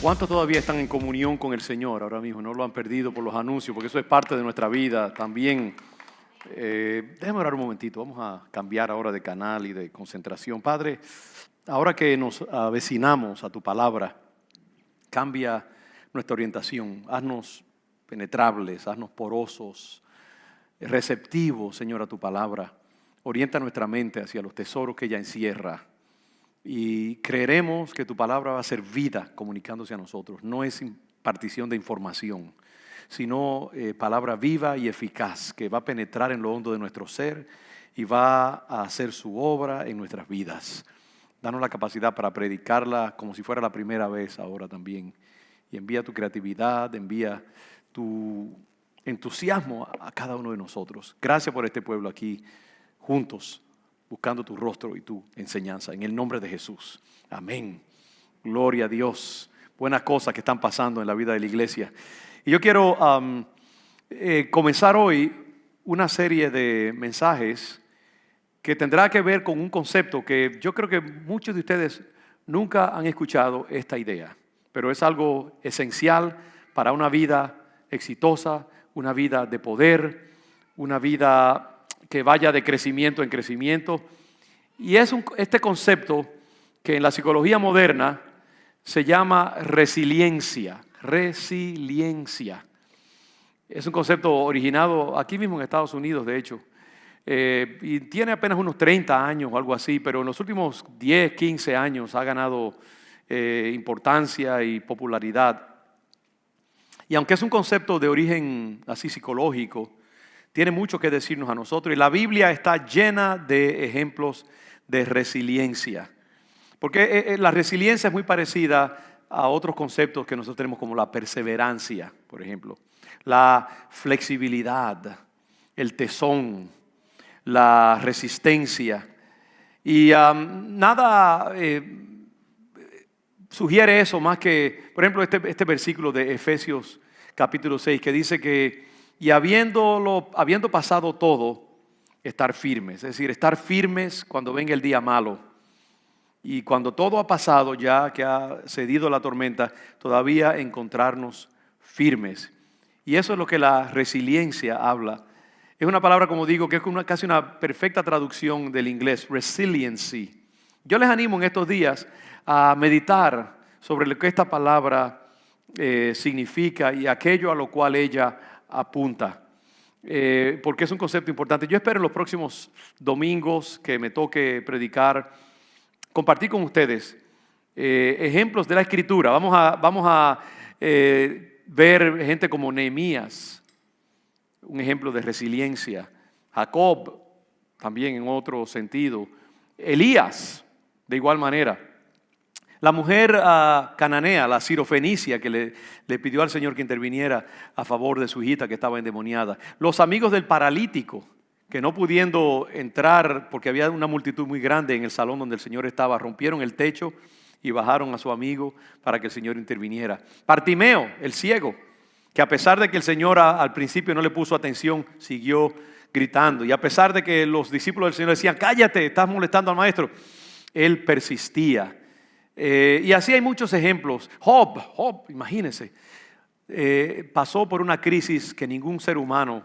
¿Cuántos todavía están en comunión con el Señor ahora mismo? No lo han perdido por los anuncios, porque eso es parte de nuestra vida también. Déjame orar un momentito. Vamos a cambiar ahora de canal y de concentración. Padre, ahora que nos avecinamos a tu palabra, cambia nuestra orientación. Haznos penetrables, haznos porosos, receptivos, Señor, a tu palabra. Orienta nuestra mente hacia los tesoros que ella encierra. Y creeremos que tu palabra va a ser vida comunicándose a nosotros. No es impartición de información, sino palabra viva y eficaz que va a penetrar en lo hondo de nuestro ser y va a hacer su obra en nuestras vidas. Danos la capacidad para predicarla como si fuera la primera vez ahora también. Y envía tu creatividad, envía tu entusiasmo a cada uno de nosotros. Gracias por este pueblo aquí juntos, buscando tu rostro y tu enseñanza. En el nombre de Jesús. Amén. Gloria a Dios. Buenas cosas que están pasando en la vida de la iglesia. Y yo quiero comenzar hoy una serie de mensajes que tendrá que ver con un concepto que yo creo que muchos de ustedes nunca han escuchado esta idea, pero es algo esencial para una vida exitosa, una vida de poder, una vida que vaya de crecimiento en crecimiento. Y es este concepto que en la psicología moderna se llama resiliencia. Resiliencia. Es un concepto originado aquí mismo en Estados Unidos, de hecho. Y tiene apenas unos 30 años o algo así, pero en los últimos 10, 15 años ha ganado importancia y popularidad. Y aunque es un concepto de origen así psicológico, tiene mucho que decirnos a nosotros. Y la Biblia está llena de ejemplos de resiliencia. Porque la resiliencia es muy parecida a otros conceptos que nosotros tenemos, como la perseverancia, por ejemplo. La flexibilidad, el tesón, la resistencia. Y nada sugiere eso más que, por ejemplo, este versículo de Efesios capítulo 6, que dice que y habiendo pasado todo, estar firmes. Es decir, estar firmes cuando venga el día malo. Y cuando todo ha pasado, ya que ha cedido la tormenta, todavía encontrarnos firmes. Y eso es lo que la resiliencia habla. Es una palabra, como digo, que es casi una perfecta traducción del inglés, resiliency. Yo les animo en estos días a meditar sobre lo que esta palabra significa y aquello a lo cual ella apunta, porque es un concepto importante. Yo espero en los próximos domingos que me toque predicar, compartir con ustedes ejemplos de la Escritura. Vamos a ver gente como Nehemías, un ejemplo de resiliencia. Jacob, también en otro sentido. Elías, de igual manera. La mujer cananea, la sirofenicia, que le pidió al Señor que interviniera a favor de su hijita que estaba endemoniada. Los amigos del paralítico, que no pudiendo entrar porque había una multitud muy grande en el salón donde el Señor estaba, rompieron el techo y bajaron a su amigo para que el Señor interviniera. Bartimeo, el ciego, que a pesar de que el Señor al principio no le puso atención, siguió gritando. Y a pesar de que los discípulos del Señor decían, cállate, estás molestando al maestro, él persistía. Y así hay muchos ejemplos. Job, imagínense, pasó por una crisis que ningún ser humano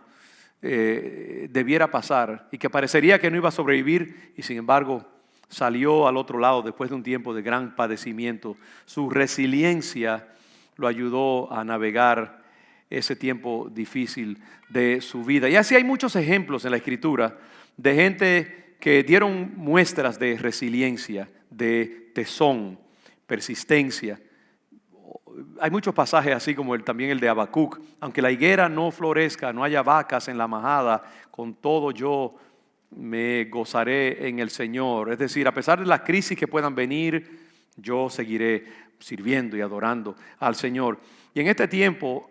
debiera pasar y que parecería que no iba a sobrevivir, y sin embargo salió al otro lado después de un tiempo de gran padecimiento. Su resiliencia lo ayudó a navegar ese tiempo difícil de su vida. Y así hay muchos ejemplos en la Escritura de gente que dieron muestras de resiliencia, de tesón, persistencia. Hay muchos pasajes así como también el de Habacuc. Aunque la higuera no florezca, no haya vacas en la majada, con todo yo me gozaré en el Señor. Es decir, a pesar de las crisis que puedan venir, yo seguiré sirviendo y adorando al Señor. Y en este tiempo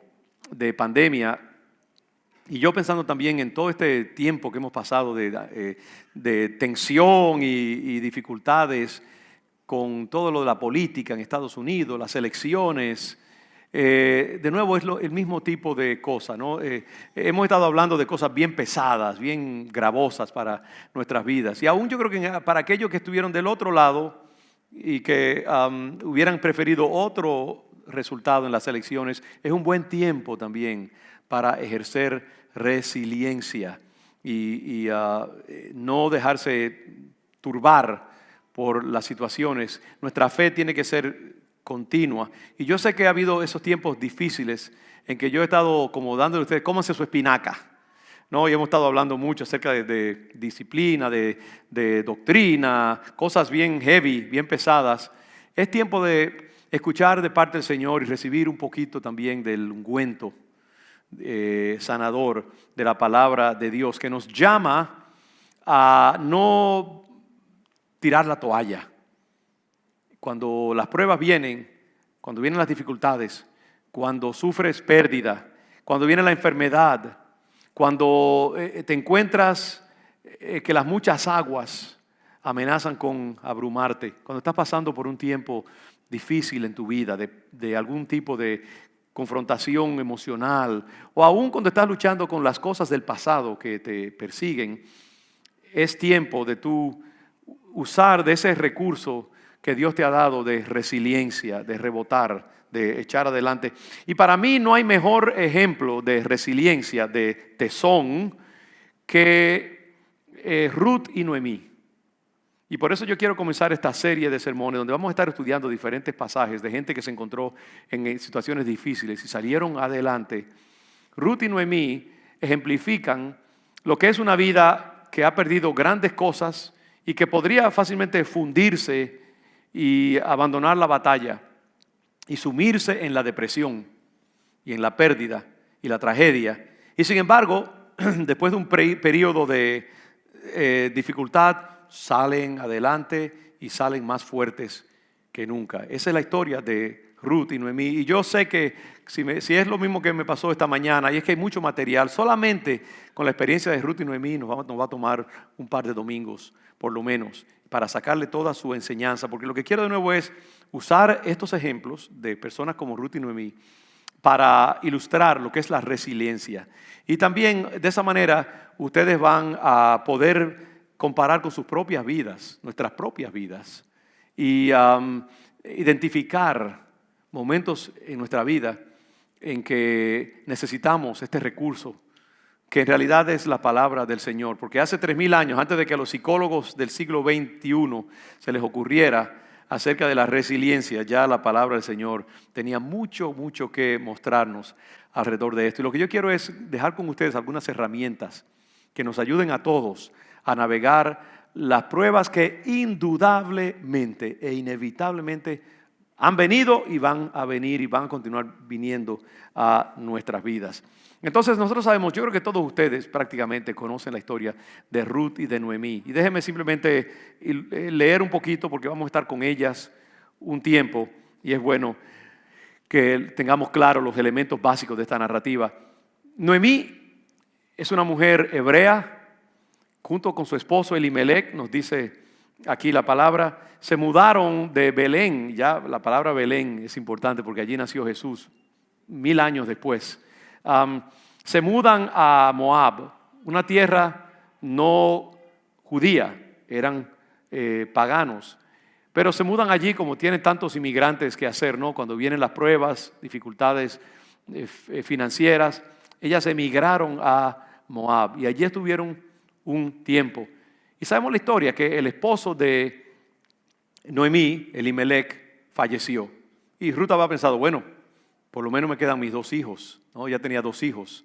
de pandemia, y yo pensando también en todo este tiempo que hemos pasado de tensión y dificultades con todo lo de la política en Estados Unidos, las elecciones, de nuevo es el mismo tipo de cosa, ¿no? Hemos estado hablando de cosas bien pesadas, bien gravosas para nuestras vidas. Y aún yo creo que para aquellos que estuvieron del otro lado y que hubieran preferido otro resultado en las elecciones, es un buen tiempo también para ejercer resiliencia y no dejarse turbar por las situaciones. Nuestra fe tiene que ser continua. Y yo sé que ha habido esos tiempos difíciles en que yo he estado como dándole a ustedes, cómanse su espinaca, ¿no? Y hemos estado hablando mucho acerca de disciplina, de doctrina, cosas bien heavy, bien pesadas. Es tiempo de escuchar de parte del Señor y recibir un poquito también del ungüento sanador de la palabra de Dios, que nos llama a no tirar la toalla. Cuando las pruebas vienen, cuando vienen las dificultades, cuando sufres pérdida, cuando viene la enfermedad, cuando te encuentras que las muchas aguas amenazan con abrumarte, cuando estás pasando por un tiempo difícil en tu vida, de algún tipo de confrontación emocional, o aún cuando estás luchando con las cosas del pasado que te persiguen, es tiempo de tú usar de ese recurso que Dios te ha dado de resiliencia, de rebotar, de echar adelante. Y para mí no hay mejor ejemplo de resiliencia, de tesón, que Ruth y Noemí. Y por eso yo quiero comenzar esta serie de sermones donde vamos a estar estudiando diferentes pasajes de gente que se encontró en situaciones difíciles y salieron adelante. Ruth y Noemí ejemplifican lo que es una vida que ha perdido grandes cosas y que podría fácilmente fundirse y abandonar la batalla y sumirse en la depresión y en la pérdida y la tragedia. Y sin embargo, después de un periodo de dificultad, salen adelante y salen más fuertes que nunca. Esa es la historia de Ruth y Noemí. Y yo sé que si es lo mismo que me pasó esta mañana, y es que hay mucho material, solamente con la experiencia de Ruth y Noemí nos va a tomar un par de domingos, por lo menos, para sacarle toda su enseñanza. Porque lo que quiero de nuevo es usar estos ejemplos de personas como Ruth y Noemí para ilustrar lo que es la resiliencia. Y también de esa manera ustedes van a poder comparar con sus propias vidas, nuestras propias vidas, y identificar momentos en nuestra vida en que necesitamos este recurso, que en realidad es la palabra del Señor. Porque hace 3000 años, antes de que a los psicólogos del siglo XXI se les ocurriera acerca de la resiliencia, ya la palabra del Señor tenía mucho que mostrarnos alrededor de esto. Y lo que yo quiero es dejar con ustedes algunas herramientas que nos ayuden a todos a navegar las pruebas que indudablemente e inevitablemente han venido y van a venir y van a continuar viniendo a nuestras vidas. Entonces nosotros sabemos, yo creo que todos ustedes prácticamente conocen la historia de Ruth y de Noemí. Y déjenme simplemente leer un poquito porque vamos a estar con ellas un tiempo y es bueno que tengamos claros los elementos básicos de esta narrativa. Noemí es una mujer hebrea, junto con su esposo Elimelech, nos dice aquí la palabra, se mudaron de Belén. Ya la palabra Belén es importante porque allí nació Jesús 1000 años después. Se mudan a Moab, una tierra no judía, eran paganos, pero se mudan allí como tienen tantos inmigrantes que hacer, ¿no? Cuando vienen las pruebas, dificultades financieras, ellas emigraron a Moab y allí estuvieron un tiempo. Y sabemos la historia, que el esposo de Noemí, Elimelech, falleció. Y Ruth había pensado, bueno, por lo menos me quedan mis 2 hijos, ¿no? Ya tenía 2 hijos.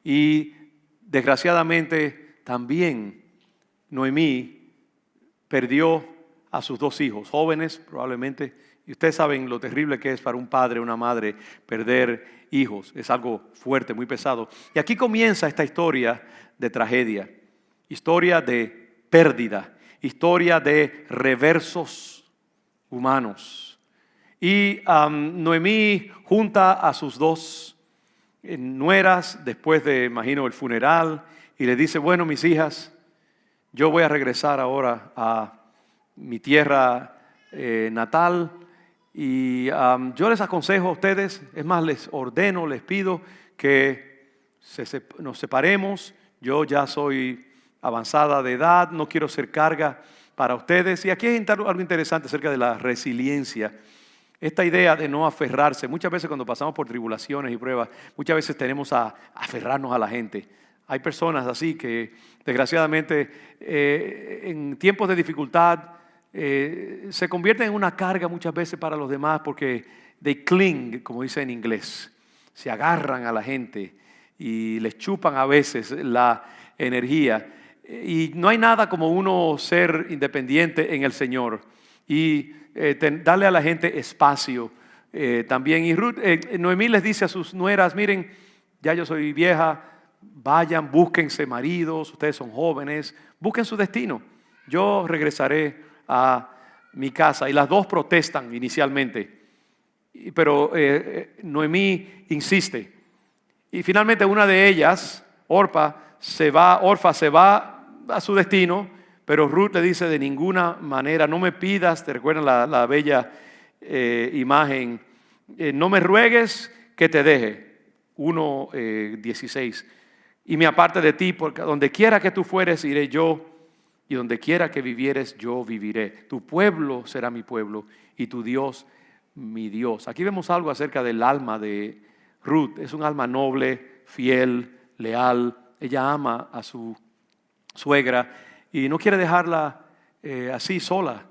Y desgraciadamente también Noemí perdió a sus 2 hijos, jóvenes probablemente. Y ustedes saben lo terrible que es para un padre o una madre perder hijos. Es algo fuerte, muy pesado. Y aquí comienza esta historia de tragedia. Historia de pérdida, historia de reversos humanos. Y Noemí junta a sus 2 nueras después de, imagino, el funeral y le dice, bueno, mis hijas, yo voy a regresar ahora a mi tierra natal y yo les aconsejo a ustedes, es más, les ordeno, les pido que nos separemos. Yo ya soy avanzada de edad, no quiero ser carga para ustedes. Y aquí hay algo interesante acerca de la resiliencia. esta idea de no aferrarse. Muchas veces cuando pasamos por tribulaciones y pruebas, muchas veces tenemos a aferrarnos a la gente. Hay personas así que desgraciadamente en tiempos de dificultad se convierten en una carga muchas veces para los demás porque they cling, como dice en inglés. Se agarran a la gente y les chupan a veces la energía. Y no hay nada como uno ser independiente en el Señor y darle a la gente espacio también. Y Noemí les dice a sus nueras, miren, ya yo soy vieja, vayan, búsquense maridos, ustedes son jóvenes, busquen su destino. Yo regresaré a mi casa. Y las dos protestan inicialmente, pero Noemí insiste. Y finalmente una de ellas, Orfa se va a su destino, pero Ruth le dice de ninguna manera, no me pidas, te recuerdan la bella imagen, no me ruegues que te deje. 1:16. Y me aparte de ti, porque donde quiera que tú fueres, iré yo, y donde quiera que vivieres, yo viviré. Tu pueblo será mi pueblo, y tu Dios, mi Dios. Aquí vemos algo acerca del alma de Ruth. Es un alma noble, fiel, leal. Ella ama a su suegra y no quiere dejarla así sola,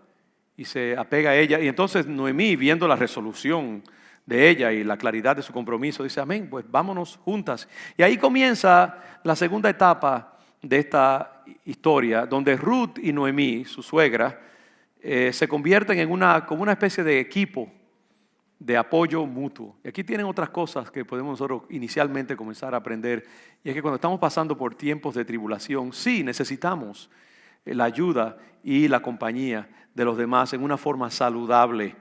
y se apega a ella. Y entonces Noemí, viendo la resolución de ella y la claridad de su compromiso, dice, amén, pues vámonos juntas. Y ahí comienza la segunda etapa de esta historia, donde Ruth y Noemí, su suegra, se convierten en como una especie de equipo de apoyo mutuo. Y aquí tienen otras cosas que podemos nosotros inicialmente comenzar a aprender, y es que cuando estamos pasando por tiempos de tribulación, sí necesitamos la ayuda y la compañía de los demás en una forma saludable.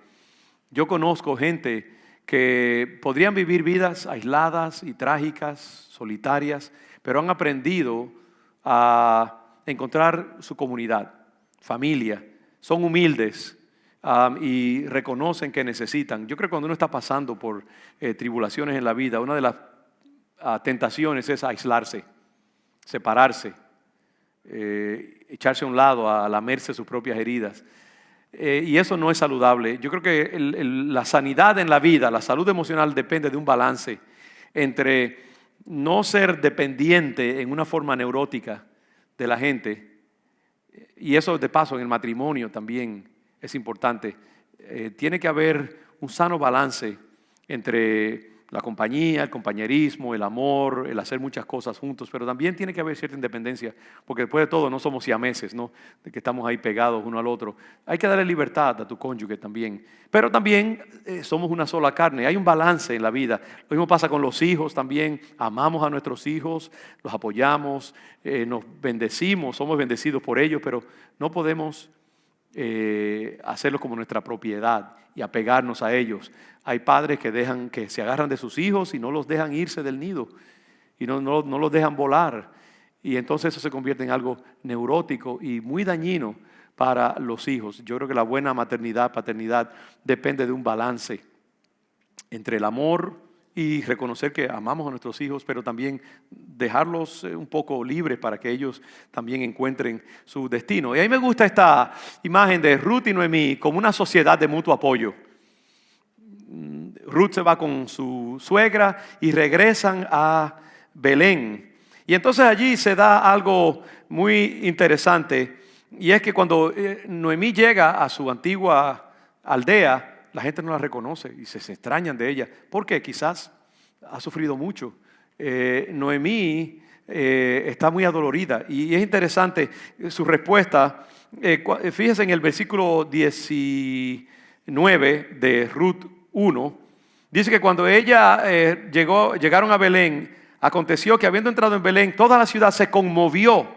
Yo conozco gente que podrían vivir vidas aisladas y trágicas, solitarias, pero han aprendido a encontrar su comunidad, familia, son humildes y reconocen que necesitan. Yo creo que cuando uno está pasando por tribulaciones en la vida, una de las tentaciones es aislarse, separarse, echarse a un lado, a lamerse sus propias heridas. Y eso no es saludable. Yo creo que la sanidad en la vida, la salud emocional depende de un balance entre no ser dependiente en una forma neurótica de la gente, y eso de paso en el matrimonio también es importante. Tiene que haber un sano balance entre la compañía, el compañerismo, el amor, el hacer muchas cosas juntos, pero también tiene que haber cierta independencia, porque después de todo no somos siameses, ¿no? De que estamos ahí pegados uno al otro. Hay que darle libertad a tu cónyuge también, pero también somos una sola carne, hay un balance en la vida. Lo mismo pasa con los hijos también, amamos a nuestros hijos, los apoyamos, nos bendecimos, somos bendecidos por ellos, pero no podemos hacerlos como nuestra propiedad y apegarnos a ellos. Hay padres que se agarran de sus hijos y no los dejan irse del nido y no los dejan volar, y entonces eso se convierte en algo neurótico y muy dañino para los hijos. Yo creo que la buena maternidad, paternidad depende de un balance entre el amor y reconocer que amamos a nuestros hijos, pero también dejarlos un poco libres para que ellos también encuentren su destino. Y a mí me gusta esta imagen de Ruth y Noemí como una sociedad de mutuo apoyo. Ruth se va con su suegra y regresan a Belén. Y entonces allí se da algo muy interesante, y es que cuando Noemí llega a su antigua aldea, la gente no la reconoce y se extrañan de ella. ¿Por qué? Quizás ha sufrido mucho. Noemí está muy adolorida, y es interesante su respuesta. Fíjense en el versículo 19 de Ruth 1. Dice que cuando llegaron a Belén, aconteció que habiendo entrado en Belén, toda la ciudad se conmovió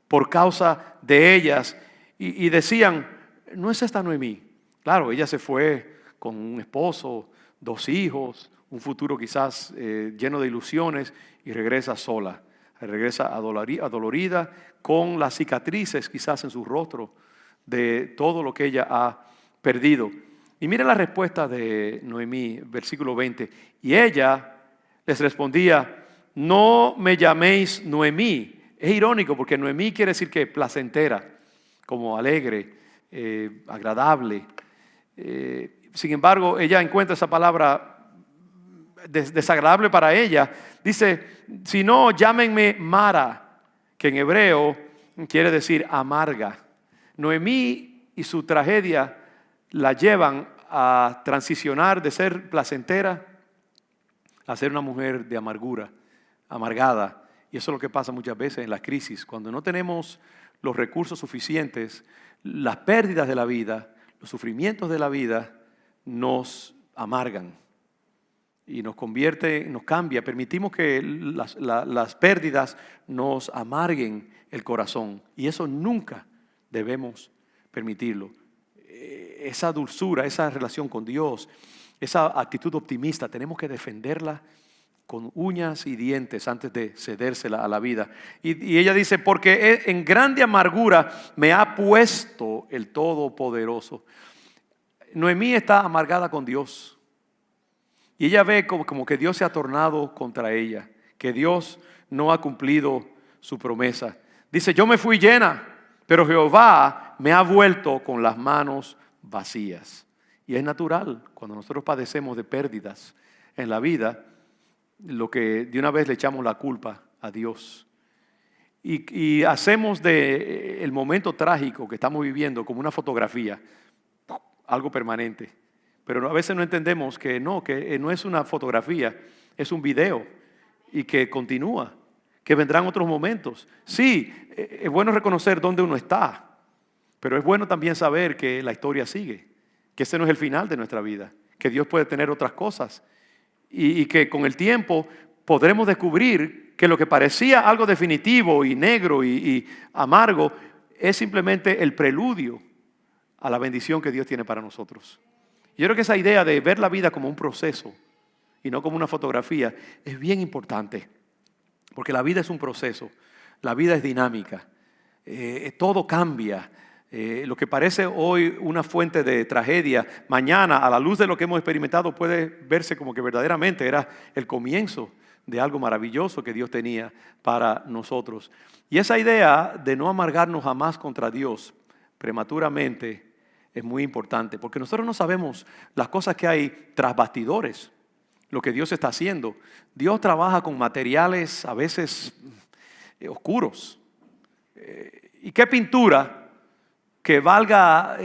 por causa de ellas y decían, ¿no es esta Noemí? Claro, ella se fue con un esposo, 2 hijos, un futuro quizás lleno de ilusiones, y regresa sola, regresa adolorida, con las cicatrices quizás en su rostro de todo lo que ella ha perdido. Y miren la respuesta de Noemí, versículo 20. Y ella les respondía, no me llaméis Noemí. Es irónico porque Noemí quiere decir que placentera, como alegre, agradable. Sin embargo, ella encuentra esa palabra desagradable para ella. Dice, si no, llámenme Mara, que en hebreo quiere decir amarga. Noemí y su tragedia la llevan a transicionar de ser placentera a ser una mujer de amargura, amargada. Y eso es lo que pasa muchas veces en las crisis. Cuando no tenemos los recursos suficientes, las pérdidas de la vida, los sufrimientos de la vida nos amargan y nos convierte, nos cambia. Permitimos que las pérdidas nos amarguen el corazón y eso nunca debemos permitirlo. Esa dulzura, esa relación con Dios, esa actitud optimista, tenemos que defenderla con uñas y dientes antes de cedérsela a la vida. Y ella dice, porque en grande amargura me ha puesto el Todopoderoso. Noemí está amargada con Dios. Y ella ve como que Dios se ha tornado contra ella, que Dios no ha cumplido su promesa. Dice, yo me fui llena, pero Jehová me ha vuelto con las manos vacías. Y es natural, cuando nosotros padecemos de pérdidas en la vida, lo que de una vez le echamos la culpa a Dios. Y hacemos de el momento trágico que estamos viviendo como una fotografía, algo permanente. Pero a veces no entendemos que no es una fotografía, es un video y que continúa, que vendrán otros momentos. Sí, es bueno reconocer dónde uno está, pero es bueno también saber que la historia sigue, que ese no es el final de nuestra vida, que Dios puede tener otras cosas y que con el tiempo podremos descubrir que lo que parecía algo definitivo y negro y amargo es simplemente el preludio a la bendición que Dios tiene para nosotros. Yo creo que esa idea de ver la vida como un proceso y no como una fotografía es bien importante, porque la vida es un proceso, la vida es dinámica, todo cambia. Lo que parece hoy una fuente de tragedia, mañana a la luz de lo que hemos experimentado puede verse como que verdaderamente era el comienzo de algo maravilloso que Dios tenía para nosotros. Y esa idea de no amargarnos jamás contra Dios prematuramente es muy importante, porque nosotros no sabemos las cosas que hay tras bastidores, lo que Dios está haciendo. Dios trabaja con materiales a veces oscuros. ¿Y qué pintura que valga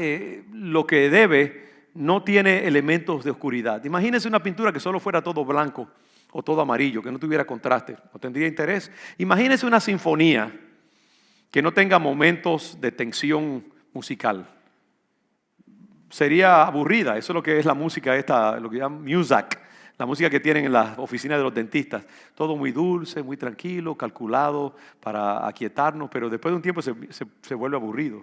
lo que debe no tiene elementos de oscuridad? Imagínense una pintura que solo fuera todo blanco o todo amarillo, que no tuviera contraste, no tendría interés. Imagínense una sinfonía que no tenga momentos de tensión musical. Sería aburrida. Eso es lo que es la música esta, lo que llaman Muzak, la música que tienen en las oficinas de los dentistas. Todo muy dulce, muy tranquilo, calculado para aquietarnos, pero después de un tiempo se vuelve aburrido.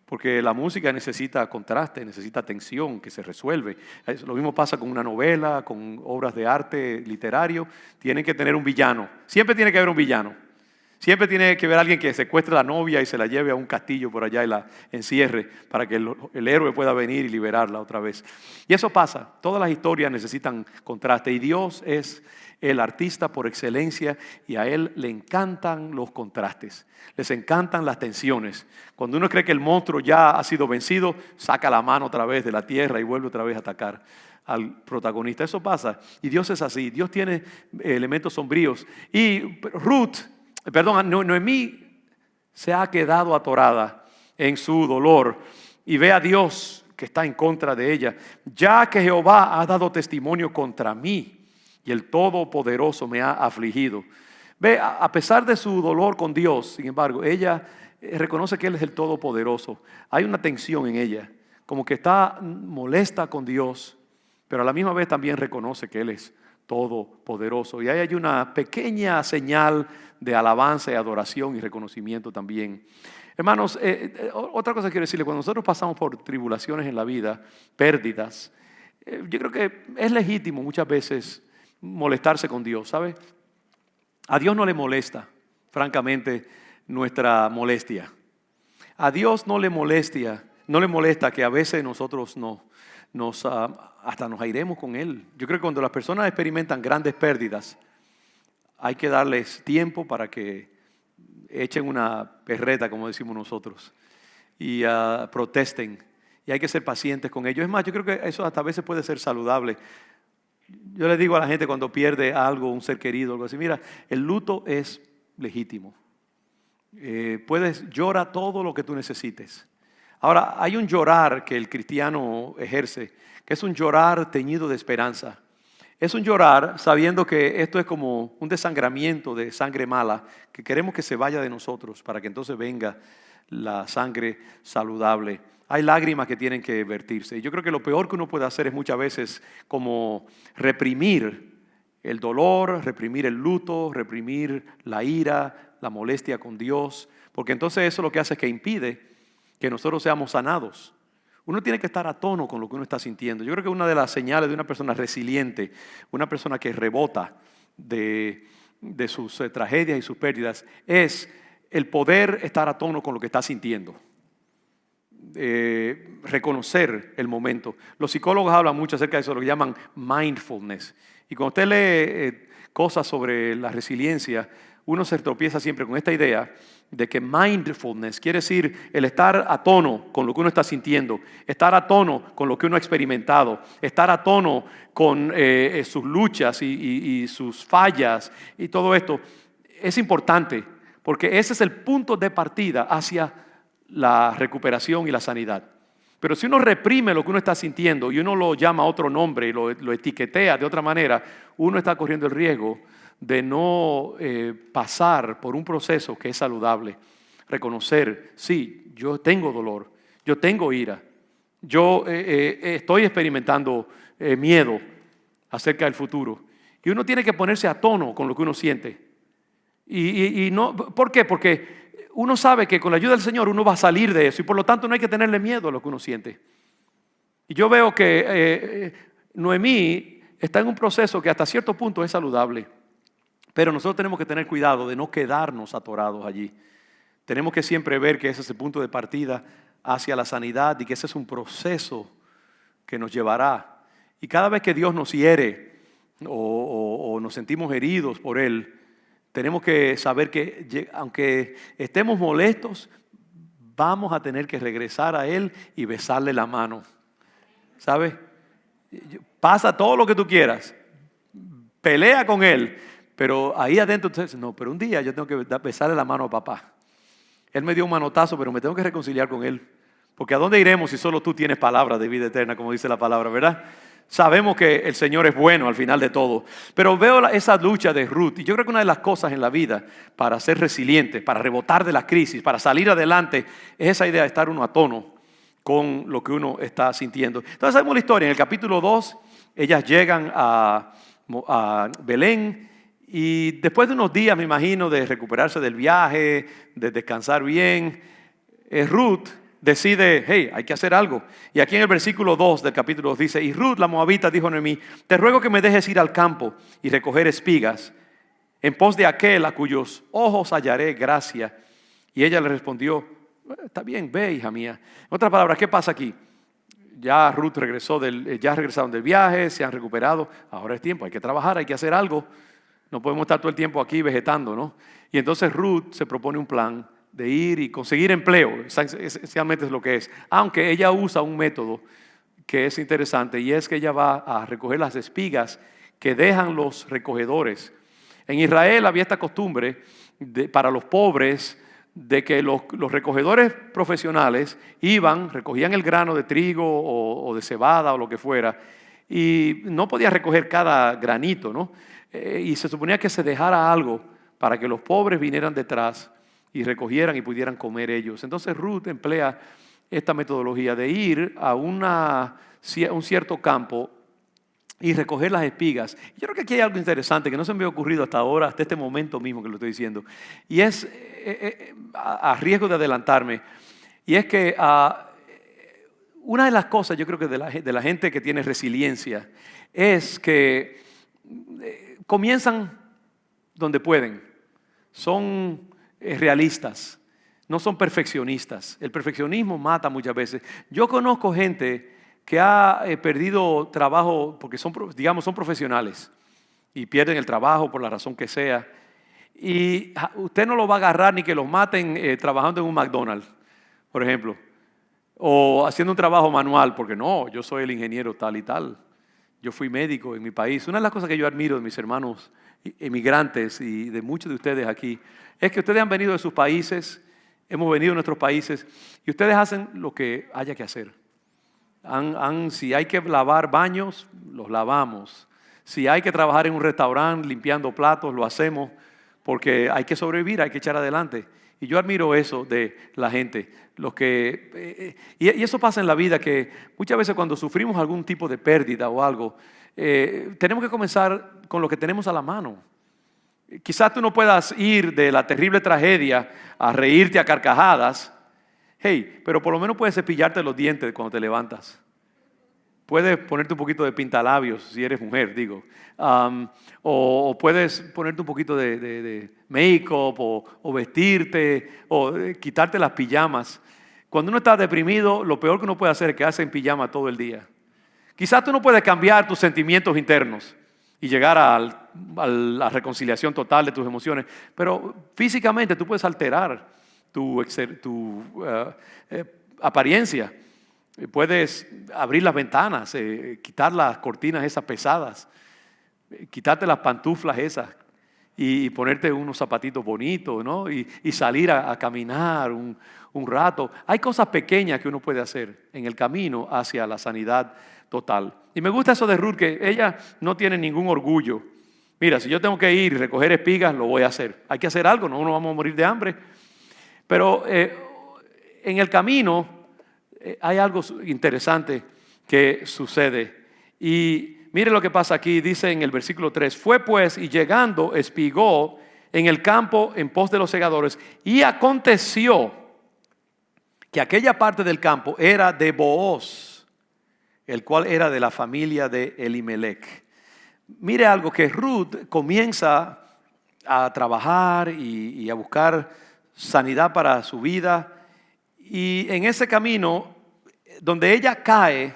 Porque la música necesita contraste, necesita tensión que se resuelve. Lo mismo pasa con una novela, con obras de arte literario. Tienen que tener un villano. Siempre tiene que haber un villano. Siempre tiene que haber alguien que secuestre a la novia y se la lleve a un castillo por allá y la encierre para que el héroe pueda venir y liberarla otra vez. Y eso pasa. Todas las historias necesitan contraste. Y Dios es el artista por excelencia y a Él le encantan los contrastes. Les encantan las tensiones. Cuando uno cree que el monstruo ya ha sido vencido, saca la mano otra vez de la tierra y vuelve otra vez a atacar al protagonista. Eso pasa. Y Dios es así. Dios tiene elementos sombríos. Y Noemí se ha quedado atorada en su dolor y ve a Dios que está en contra de ella. Ya que Jehová ha dado testimonio contra mí y el Todopoderoso me ha afligido. Ve, a pesar de su dolor con Dios, sin embargo, ella reconoce que Él es el Todopoderoso. Hay una tensión en ella, como que está molesta con Dios, pero a la misma vez también reconoce que Él es todopoderoso. Y ahí hay una pequeña señal de alabanza y adoración y reconocimiento también. Hermanos, otra cosa que quiero decirle, cuando nosotros pasamos por tribulaciones en la vida, pérdidas, yo creo que es legítimo muchas veces molestarse con Dios, ¿sabe? A Dios no le molesta, francamente, nuestra molestia. A Dios no le molesta que a veces nosotros hasta nos airemos con Él. Yo creo que cuando las personas experimentan grandes pérdidas, hay que darles tiempo para que echen una perreta, como decimos nosotros, y protesten y hay que ser pacientes con ellos. Es más, yo creo que eso hasta a veces puede ser saludable. Yo le digo a la gente cuando pierde algo, un ser querido, algo así, mira, el luto es legítimo. Llora todo lo que tú necesites. Ahora, hay un llorar que el cristiano ejerce, que es un llorar teñido de esperanza. Es un llorar sabiendo que esto es como un desangramiento de sangre mala, que queremos que se vaya de nosotros para que entonces venga la sangre saludable. Hay lágrimas que tienen que vertirse. Y yo creo que lo peor que uno puede hacer es muchas veces como reprimir el dolor, reprimir el luto, reprimir la ira, la molestia con Dios, porque entonces eso lo que hace es que impide que nosotros seamos sanados. Uno tiene que estar a tono con lo que uno está sintiendo. Yo creo que una de las señales de una persona resiliente, una persona que rebota de sus tragedias y sus pérdidas, es el poder estar a tono con lo que está sintiendo. Reconocer el momento. Los psicólogos hablan mucho acerca de eso, lo que llaman mindfulness. Y cuando usted lee cosas sobre la resiliencia, uno se tropieza siempre con esta idea de que mindfulness quiere decir el estar a tono con lo que uno está sintiendo, estar a tono con lo que uno ha experimentado, estar a tono con sus luchas y sus fallas y todo esto. Es importante porque ese es el punto de partida hacia la recuperación y la sanidad. Pero si uno reprime lo que uno está sintiendo y uno lo llama a otro nombre y lo etiquetea de otra manera, uno está corriendo el riesgo de no pasar por un proceso que es saludable. Reconocer, sí, yo tengo dolor, yo tengo ira, yo estoy experimentando miedo acerca del futuro. Y uno tiene que ponerse a tono con lo que uno siente. Y no, ¿por qué? Porque uno sabe que con la ayuda del Señor uno va a salir de eso y por lo tanto no hay que tenerle miedo a lo que uno siente. Y yo veo que Noemí está en un proceso que hasta cierto punto es saludable, pero nosotros tenemos que tener cuidado de no quedarnos atorados allí. Tenemos que siempre ver que ese es el punto de partida hacia la sanidad y que ese es un proceso que nos llevará. Y cada vez que Dios nos hiere o nos sentimos heridos por Él, tenemos que saber que aunque estemos molestos, vamos a tener que regresar a Él y besarle la mano. ¿Sabes? Pasa todo lo que tú quieras. Pelea con Él. Pero ahí adentro tú dices, no, pero un día yo tengo que besarle la mano a papá. Él me dio un manotazo, pero me tengo que reconciliar con Él. Porque ¿a dónde iremos si solo tú tienes palabra de vida eterna, como dice la palabra, verdad? Sabemos que el Señor es bueno al final de todo. Pero veo esa lucha de Ruth. Y yo creo que una de las cosas en la vida para ser resiliente, para rebotar de la crisis, para salir adelante, es esa idea de estar uno a tono con lo que uno está sintiendo. Entonces sabemos la historia. En el capítulo 2, ellas llegan a Belén. Y después de unos días, me imagino, de recuperarse del viaje, de descansar bien, Ruth decide, hey, hay que hacer algo. Y aquí en el versículo 2 del capítulo 2 dice, y Ruth la moabita dijo a Noemí, te ruego que me dejes ir al campo y recoger espigas en pos de aquel a cuyos ojos hallaré gracia. Y ella le respondió, está bien, ve, hija mía. En otras palabras, ¿qué pasa aquí? Ya Ruth ya regresaron del viaje, se han recuperado, ahora es tiempo, hay que trabajar, hay que hacer algo. No podemos estar todo el tiempo aquí vegetando, ¿no? Y entonces Ruth se propone un plan de ir y conseguir empleo, esencialmente es lo que es. Aunque ella usa un método que es interesante y es que ella va a recoger las espigas que dejan los recogedores. En Israel había esta costumbre para los pobres de que los recogedores profesionales iban, recogían el grano de trigo o de cebada o lo que fuera y no podía recoger cada granito, ¿no? Y se suponía que se dejara algo para que los pobres vinieran detrás y recogieran y pudieran comer ellos. Entonces Ruth emplea esta metodología de ir a un cierto campo y recoger las espigas. Yo creo que aquí hay algo interesante que no se me había ocurrido hasta ahora, hasta este momento mismo que lo estoy diciendo. Y es, a riesgo de adelantarme, y es que una de las cosas yo creo que de la gente que tiene resiliencia es que comienzan donde pueden, son realistas, no son perfeccionistas. El perfeccionismo mata muchas veces. Yo conozco gente que ha perdido trabajo porque son profesionales y pierden el trabajo por la razón que sea. Y usted no lo va a agarrar ni que los maten trabajando en un McDonald's, por ejemplo. o haciendo un trabajo manual, porque no, yo soy el ingeniero tal y tal. Yo fui médico en mi país. Una de las cosas que yo admiro de mis hermanos emigrantes y de muchos de ustedes aquí es que ustedes han venido de sus países, hemos venido de nuestros países y ustedes hacen lo que haya que hacer. Si hay que lavar baños, los lavamos. Si hay que trabajar en un restaurante limpiando platos, lo hacemos porque hay que sobrevivir, hay que echar adelante. Y yo admiro eso de la gente. Y eso pasa en la vida, que muchas veces cuando sufrimos algún tipo de pérdida o algo, tenemos que comenzar con lo que tenemos a la mano. Quizás tú no puedas ir de la terrible tragedia a reírte a carcajadas, hey, pero por lo menos puedes cepillarte los dientes cuando te levantas. Puedes ponerte un poquito de pintalabios si eres mujer, digo. O puedes ponerte un poquito de make-up o vestirte o quitarte las pijamas. Cuando uno está deprimido, lo peor que uno puede hacer es quedarse en pijama todo el día. Quizás tú no puedes cambiar tus sentimientos internos y llegar a la reconciliación total de tus emociones, pero físicamente tú puedes alterar tu apariencia. Puedes abrir las ventanas, quitar las cortinas esas pesadas, quitarte las pantuflas esas y ponerte unos zapatitos bonitos, ¿no? Y salir a caminar un rato. Hay cosas pequeñas que uno puede hacer en el camino hacia la sanidad total. Y me gusta eso de Ruth, que ella no tiene ningún orgullo. Mira, si yo tengo que ir y recoger espigas, lo voy a hacer. Hay que hacer algo, no nos vamos a morir de hambre. Pero en el camino hay algo interesante que sucede. Y mire lo que pasa aquí, dice en el versículo 3. Fue pues y llegando espigó en el campo en pos de los segadores. Y aconteció que aquella parte del campo era de Booz, el cual era de la familia de Elimelech. Mire algo, que Ruth comienza a trabajar y a buscar sanidad para su vida. Y en ese camino, donde ella cae,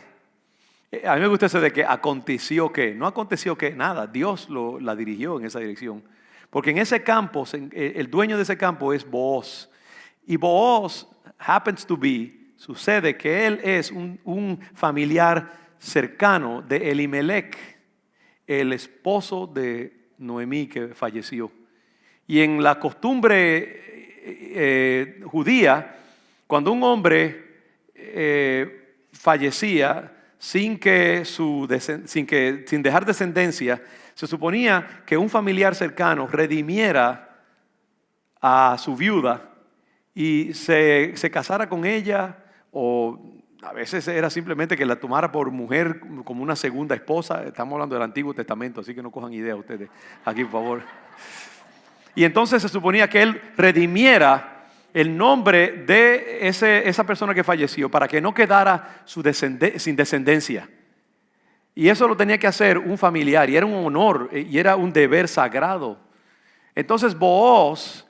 a mí me gusta eso de que aconteció que, no aconteció que nada, Dios la dirigió en esa dirección. Porque en ese campo, el dueño de ese campo es Booz. Y Booz happens to be, sucede que él es un familiar cercano de Elimelech, el esposo de Noemí que falleció. Y en la costumbre judía, cuando un hombre fallecía sin dejar descendencia, se suponía que un familiar cercano redimiera a su viuda y se casara con ella, o a veces era simplemente que la tomara por mujer como una segunda esposa. Estamos hablando del Antiguo Testamento, así que no cojan idea ustedes aquí, por favor. Y entonces se suponía que él redimiera el nombre de esa persona que falleció para que no quedara sin descendencia. Y eso lo tenía que hacer un familiar, y era un honor, y era un deber sagrado. Entonces Booz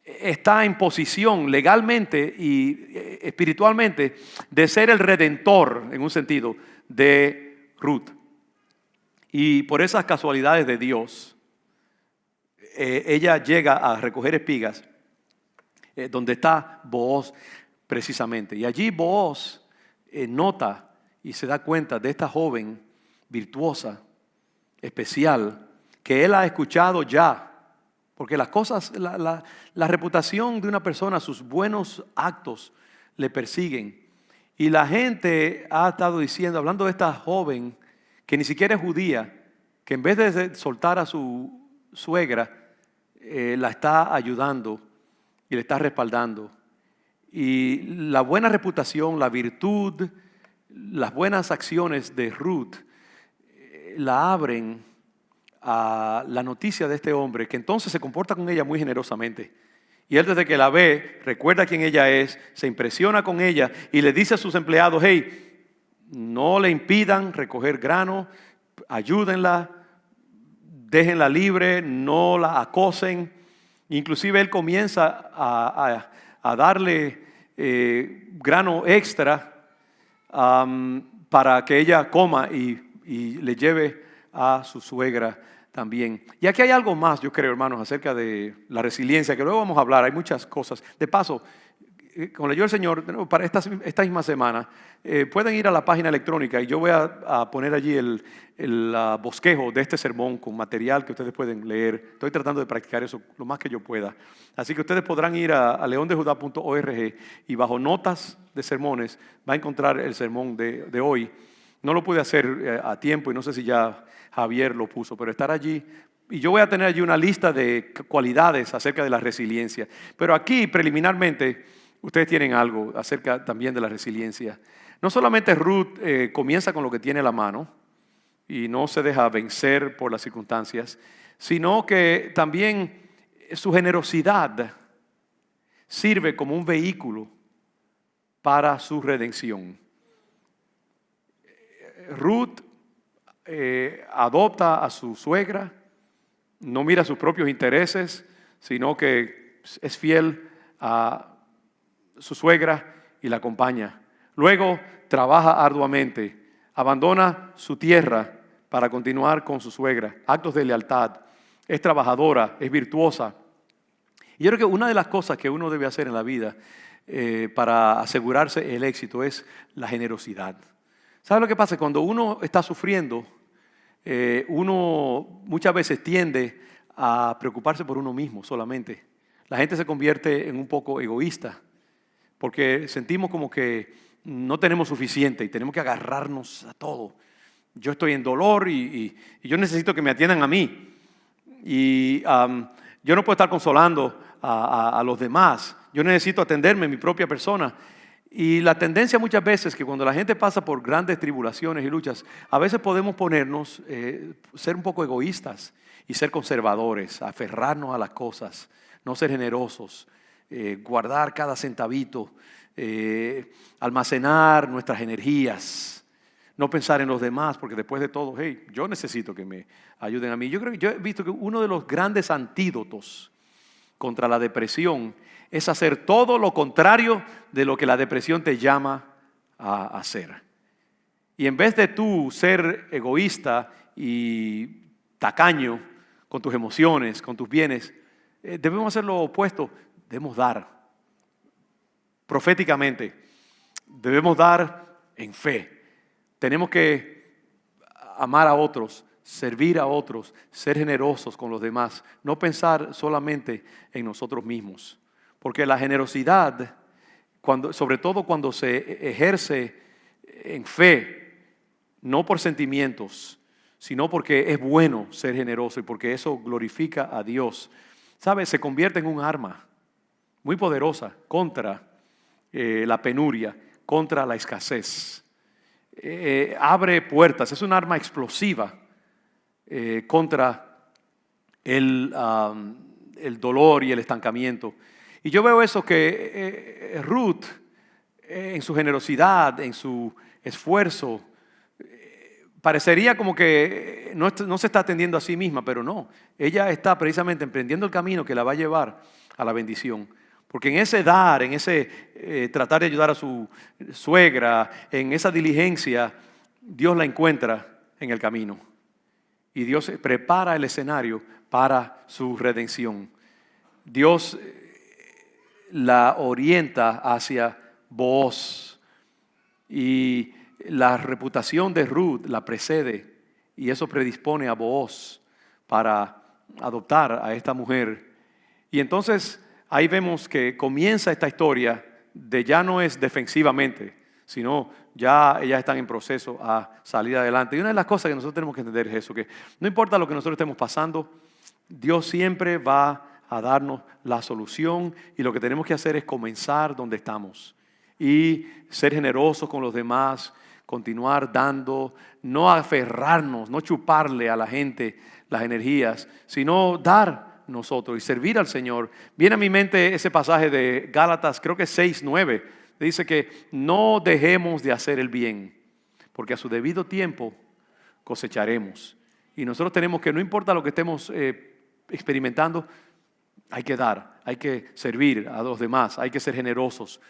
está en posición legalmente y espiritualmente de ser el redentor, en un sentido, de Ruth. Y por esas casualidades de Dios, ella llega a recoger espigas donde está Booz precisamente. Y allí Booz nota y se da cuenta de esta joven virtuosa, especial, que él ha escuchado ya. Porque las cosas, la reputación de una persona, sus buenos actos le persiguen. Y la gente ha estado diciendo, hablando de esta joven que ni siquiera es judía, que en vez de soltar a su suegra, la está ayudando y le está respaldando. Y la buena reputación, la virtud, las buenas acciones de Ruth la abren a la noticia de este hombre, que entonces se comporta con ella muy generosamente. Y él, desde que la ve, recuerda quién ella es, se impresiona con ella y le dice a sus empleados: hey, no le impidan recoger grano, ayúdenla, déjenla libre, no la acosen. Inclusive él comienza a darle grano extra para que ella coma y le lleve a su suegra también. Y aquí hay algo más, yo creo, hermanos, acerca de la resiliencia, que luego vamos a hablar. Hay muchas cosas. De paso, como leyó el Señor, para esta misma semana, pueden ir a la página electrónica y yo voy a poner allí el bosquejo de este sermón con material que ustedes pueden leer. Estoy tratando de practicar eso lo más que yo pueda. Así que ustedes podrán ir a leondejuda.org y bajo notas de sermones va a encontrar el sermón de hoy. No lo pude hacer a tiempo y no sé si ya Javier lo puso, pero estar allí. Y yo voy a tener allí una lista de cualidades acerca de la resiliencia. Pero aquí, preliminarmente, ustedes tienen algo acerca también de la resiliencia. No solamente Ruth comienza con lo que tiene a la mano y no se deja vencer por las circunstancias, sino que también su generosidad sirve como un vehículo para su redención. Ruth adopta a su suegra, no mira sus propios intereses, sino que es fiel a su suegra y la acompaña. Luego trabaja arduamente, abandona su tierra para continuar con su suegra, actos de lealtad, es trabajadora, es virtuosa. Y yo creo que una de las cosas que uno debe hacer en la vida para asegurarse el éxito es la generosidad. ¿Sabe lo que pasa? Cuando uno está sufriendo, uno muchas veces tiende a preocuparse por uno mismo solamente. La gente se convierte en un poco egoísta porque sentimos como que no tenemos suficiente y tenemos que agarrarnos a todo. Yo estoy en dolor y yo necesito que me atiendan a mí. Y yo no puedo estar consolando a los demás. Yo necesito atenderme en mi propia persona. Y la tendencia muchas veces que cuando la gente pasa por grandes tribulaciones y luchas, a veces podemos ponernos, ser un poco egoístas y ser conservadores, aferrarnos a las cosas, no ser generosos, guardar cada centavito, almacenar nuestras energías, no pensar en los demás, porque después de todo, hey, yo necesito que me ayuden a mí. Yo he visto que uno de los grandes antídotos contra la depresión es hacer todo lo contrario de lo que la depresión te llama a hacer. Y en vez de tú ser egoísta y tacaño con tus emociones, con tus bienes, debemos hacer lo opuesto, debemos dar proféticamente, debemos dar en fe. Tenemos que amar a otros, servir a otros, ser generosos con los demás, no pensar solamente en nosotros mismos. Porque la generosidad, sobre todo cuando se ejerce en fe, no por sentimientos, sino porque es bueno ser generoso y porque eso glorifica a Dios, ¿sabes? Se convierte en un arma muy poderosa contra la penuria, contra la escasez. Abre puertas, es un arma explosiva contra el dolor y el estancamiento. Y yo veo eso que Ruth, en su generosidad, en su esfuerzo, parecería como que no se está atendiendo a sí misma, pero no. Ella está precisamente emprendiendo el camino que la va a llevar a la bendición. Porque en ese dar, en ese tratar de ayudar a su suegra, en esa diligencia, Dios la encuentra en el camino. Y Dios prepara el escenario para su redención. Dios la orienta hacia Booz y la reputación de Ruth la precede y eso predispone a Booz para adoptar a esta mujer. Y entonces ahí vemos que comienza esta historia de ya no es defensivamente, sino ya ellas están en proceso a salir adelante. Y una de las cosas que nosotros tenemos que entender es eso, que no importa lo que nosotros estemos pasando, Dios siempre va a darnos la solución y lo que tenemos que hacer es comenzar donde estamos y ser generosos con los demás, continuar dando, no aferrarnos, no chuparle a la gente las energías, sino dar nosotros y servir al Señor. Viene a mi mente ese pasaje de Gálatas, creo que 6:9, dice que no dejemos de hacer el bien, porque a su debido tiempo cosecharemos. Y nosotros tenemos que, no importa lo que estemos experimentando, hay que dar, hay que servir a los demás, hay que ser generosos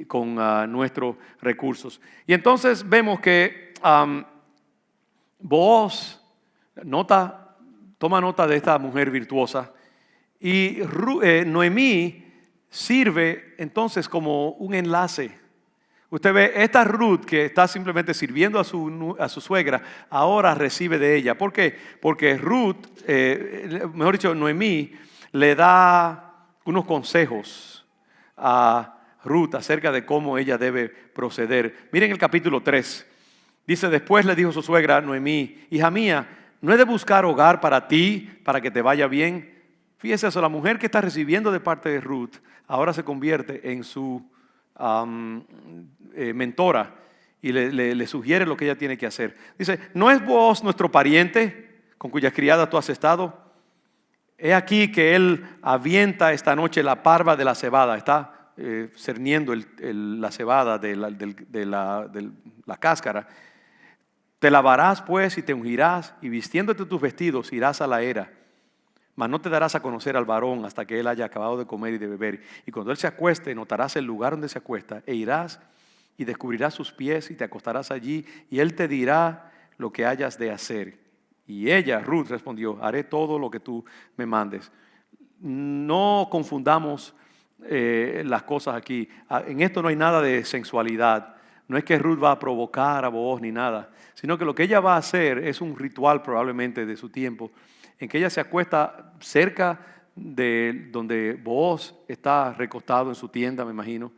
con nuestros recursos. Y entonces vemos que Booz toma nota de esta mujer virtuosa y Noemí sirve entonces como un enlace. Usted ve, esta Ruth que está simplemente sirviendo a su suegra, ahora recibe de ella. ¿Por qué? Porque Ruth, mejor dicho, Noemí, le da unos consejos a Ruth acerca de cómo ella debe proceder. Miren el capítulo 3. Dice, después le dijo su suegra Noemí, hija mía, ¿no he de buscar hogar para ti, para que te vaya bien? Fíjese eso, la mujer que está recibiendo de parte de Ruth, ahora se convierte en su mentora y le sugiere lo que ella tiene que hacer. Dice, ¿no es Booz nuestro pariente con cuyas criadas tú has estado? He aquí que él avienta esta noche la parva de la cebada, está cerniendo la cebada de la cáscara. Te lavarás pues y te ungirás y vistiéndote tus vestidos irás a la era. Mas no te darás a conocer al varón hasta que él haya acabado de comer y de beber. Y cuando él se acueste, notarás el lugar donde se acuesta e irás y descubrirás sus pies y te acostarás allí y él te dirá lo que hayas de hacer. Y ella, Ruth, respondió, haré todo lo que tú me mandes. No confundamos las cosas aquí. En esto no hay nada de sensualidad. No es que Ruth va a provocar a Booz ni nada, sino que lo que ella va a hacer es un ritual probablemente de su tiempo, en que ella se acuesta cerca de donde Booz está recostado en su tienda, me imagino,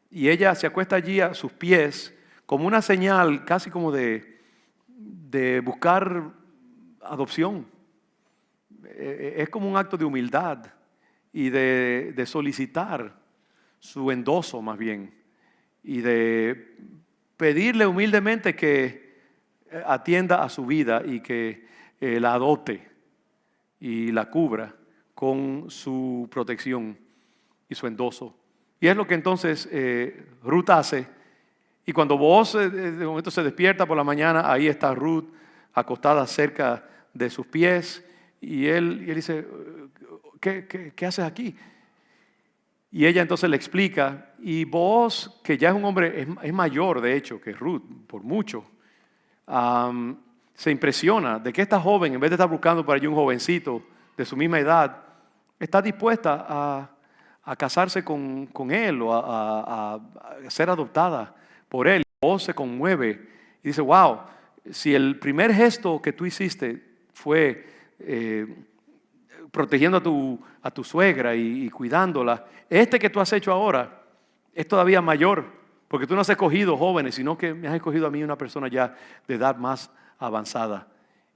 y ella se acuesta allí a sus pies como una señal casi como de buscar adopción. Es como un acto de humildad y de solicitar su endoso más bien y de pedirle humildemente que atienda a su vida y que la adopte y la cubra con su protección y su endoso. Y es lo que entonces Ruth hace. Y cuando Booz de momento se despierta por la mañana, ahí está Ruth acostada cerca de sus pies. Y él dice, ¿qué haces aquí? Y ella entonces le explica. Y Booz, que ya es un hombre, es mayor de hecho que Ruth, por mucho, se impresiona de que esta joven, en vez de estar buscando para allí un jovencito de su misma edad, está dispuesta a casarse con él o a ser adoptada por él. Booz se conmueve y dice, wow, si el primer gesto que tú hiciste fue protegiendo a tu suegra y cuidándola, este que tú has hecho ahora es todavía mayor, porque tú no has escogido jóvenes, sino que me has escogido a mí, una persona ya de edad más avanzada.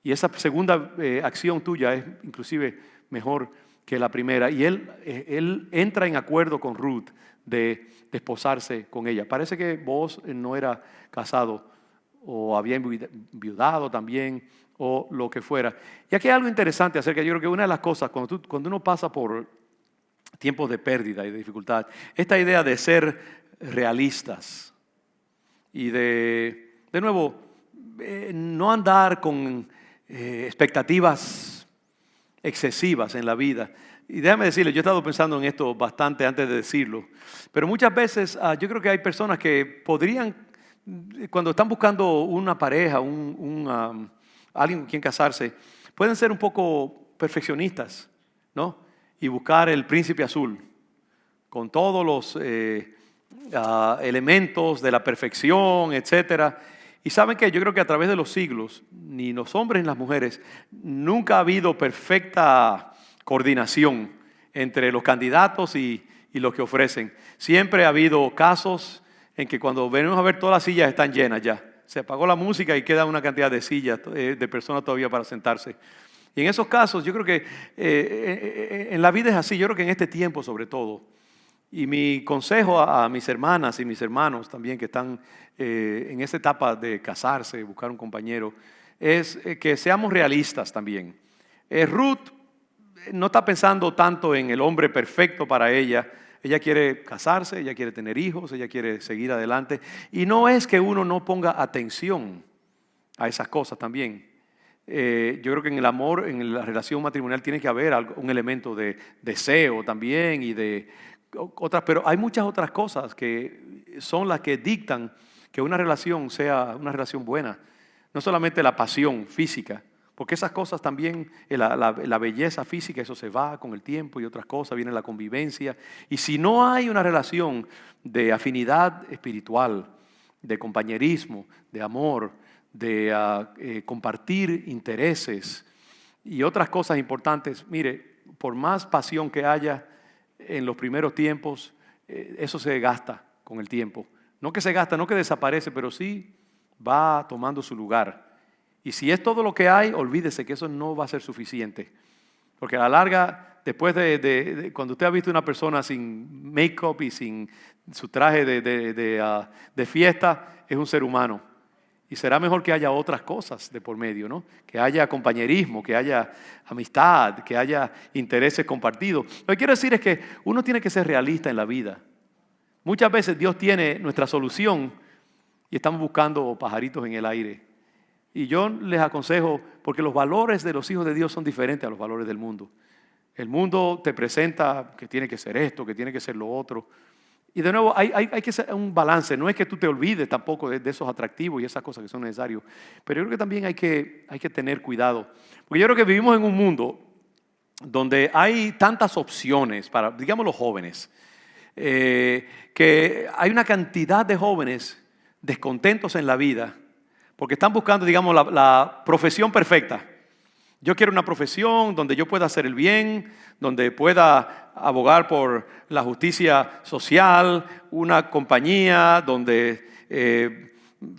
Y esa segunda acción tuya es inclusive mejor que la primera. Y él entra en acuerdo con Ruth de desposarse con ella. Parece que Booz no era casado o había enviudado también o lo que fuera. Y aquí hay algo interesante acerca, yo creo que una de las cosas, cuando uno pasa por tiempos de pérdida y de dificultad, esta idea de ser realistas y de nuevo, no andar con expectativas excesivas en la vida. Y déjame decirle, yo he estado pensando en esto bastante antes de decirlo, pero muchas veces yo creo que hay personas que podrían, cuando están buscando una pareja, alguien con quien casarse, pueden ser un poco perfeccionistas, ¿no? Y buscar el príncipe azul, con todos los elementos de la perfección, etcétera. Y saben que yo creo que a través de los siglos, ni los hombres ni las mujeres, nunca ha habido perfecta coordinación entre los candidatos y los que ofrecen. Siempre ha habido casos en que cuando venimos a ver, todas las sillas están llenas ya. Se apagó la música y queda una cantidad de sillas, de personas todavía para sentarse. Y en esos casos, yo creo que en la vida es así. Yo creo que en este tiempo sobre todo. Y mi consejo a mis hermanas y mis hermanos también que están en esa etapa de casarse, buscar un compañero, es que seamos realistas también. Ruth no está pensando tanto en el hombre perfecto para ella. Ella quiere casarse, ella quiere tener hijos, ella quiere seguir adelante. Y no es que uno no ponga atención a esas cosas también. Yo creo que en el amor, en la relación matrimonial tiene que haber un elemento de deseo también y de otras, pero hay muchas otras cosas que son las que dictan que una relación sea una relación buena. No solamente la pasión física, Porque esas cosas también, la belleza física, eso se va con el tiempo y otras cosas, viene la convivencia. Y si no hay una relación de afinidad espiritual, de compañerismo, de amor, de compartir intereses y otras cosas importantes, mire, por más pasión que haya en los primeros tiempos, eso se gasta con el tiempo. No que se gasta, no que desaparece, pero sí va tomando su lugar. Y si es todo lo que hay, olvídese que eso no va a ser suficiente. Porque a la larga, después cuando usted ha visto una persona sin make-up y sin su traje de fiesta, es un ser humano. Y será mejor que haya otras cosas de por medio, ¿no? Que haya compañerismo, que haya amistad, que haya intereses compartidos. Lo que quiero decir es que uno tiene que ser realista en la vida. Muchas veces Dios tiene nuestra solución y estamos buscando pajaritos en el aire. Y yo les aconsejo, porque los valores de los hijos de Dios son diferentes a los valores del mundo. El mundo te presenta que tiene que ser esto, que tiene que ser lo otro. Y de nuevo, hay que hacer un balance. No es que tú te olvides tampoco de esos atractivos y esas cosas que son necesarios. Pero yo creo que también hay que tener cuidado. Porque yo creo que vivimos en un mundo donde hay tantas opciones para, digamos, los jóvenes. Que hay una cantidad de jóvenes descontentos en la vida porque están buscando, digamos, la profesión perfecta. Yo quiero una profesión donde yo pueda hacer el bien, donde pueda abogar por la justicia social, una compañía donde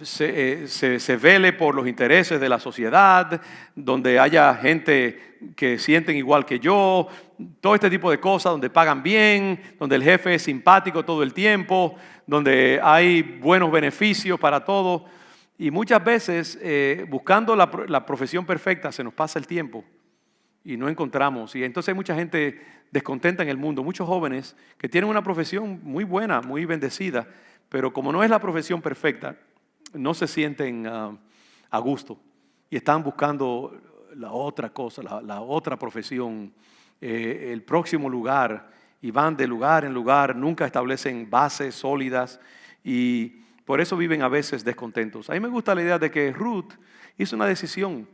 se vele por los intereses de la sociedad, donde haya gente que sienten igual que yo, todo este tipo de cosas, donde pagan bien, donde el jefe es simpático todo el tiempo, donde hay buenos beneficios para todos. Y muchas veces, buscando la profesión perfecta, se nos pasa el tiempo y no encontramos. Y entonces hay mucha gente descontenta en el mundo, muchos jóvenes que tienen una profesión muy buena, muy bendecida, pero como no es la profesión perfecta, no se sienten a gusto y están buscando la otra cosa, la otra profesión, el próximo lugar, y van de lugar en lugar, nunca establecen bases sólidas y por eso viven a veces descontentos. A mí me gusta la idea de que Ruth hizo una decisión,